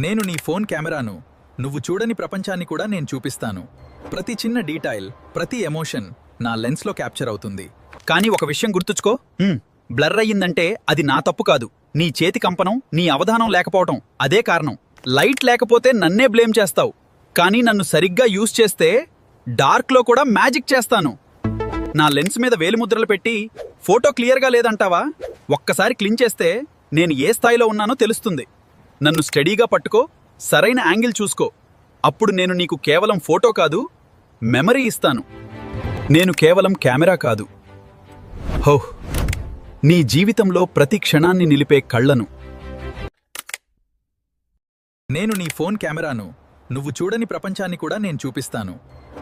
నేను నీ ఫోన్ కెమెరాను. నువ్వు చూడని ప్రపంచాన్ని కూడా నేను చూపిస్తాను. ప్రతి చిన్న డీటెయిల్, ప్రతి ఎమోషన్ నా లెన్స్లో క్యాప్చర్ అవుతుంది. కానీ ఒక విషయం గుర్తుంచుకో, బ్లర్ అయ్యిందంటే అది నా తప్పు కాదు. నీ చేతి కంపనం, నీ అవధానం లేకపోవటం అదే కారణం. లైట్ లేకపోతే నన్నే బ్లేమ్ చేస్తావు, కానీ నన్ను సరిగ్గా యూజ్ చేస్తే డార్క్లో కూడా మ్యాజిక్ చేస్తాను. నా లెన్స్ మీద వేలిముద్రలు పెట్టి ఫోటో క్లియర్గా లేదంటావా? ఒక్కసారి క్లీన్ చేస్తే నేను ఏ స్థాయిలో ఉన్నానో తెలుస్తుంది. నన్ను స్టడీగా పట్టుకో, సరైన యాంగిల్ చూసుకో. అప్పుడు నేను నీకు కేవలం ఫోటో కాదు, మెమరీ ఇస్తాను. నేను కేవలం కెమెరా కాదు, హో, నీ జీవితంలో ప్రతి క్షణాన్ని నిలిపే కళ్ళను. నేను నీ ఫోన్ కెమెరాను. నువ్వు చూడని ప్రపంచాన్ని కూడా నేను చూపిస్తాను.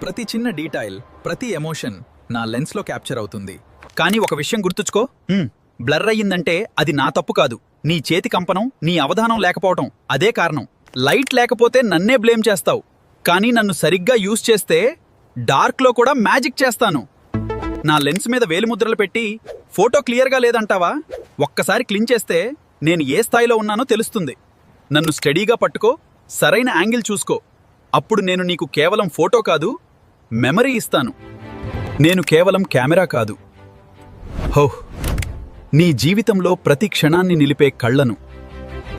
ప్రతి చిన్న డీటెయిల్, ప్రతి ఎమోషన్ నా లెన్స్లో క్యాప్చర్ అవుతుంది. కానీ ఒక విషయం గుర్తుంచుకో, బ్లర్ అయ్యిందంటే అది నా తప్పు కాదు. నీ చేతి కంపనం, నీ అవధానం లేకపోవటం అదే కారణం. లైట్ లేకపోతే నన్నే బ్లేమ్ చేస్తావు, కానీ నన్ను సరిగ్గా యూజ్ చేస్తే డార్క్లో కూడా మ్యాజిక్ చేస్తాను. నా లెన్స్ మీద వేలిముద్రలు పెట్టి ఫోటో క్లియర్గా లేదంటావా? ఒక్కసారి క్లీన్ చేస్తే నేను ఏ స్థాయిలో ఉన్నానో తెలుస్తుంది. నన్ను స్టడీగా పట్టుకో, సరైన యాంగిల్ చూసుకో. అప్పుడు నేను నీకు కేవలం ఫోటో కాదు, మెమరీ ఇస్తాను. నేను కేవలం కెమెరా కాదు, హో, నీ జీవితంలో ప్రతి క్షణాన్ని నిలిపే కళ్ళను.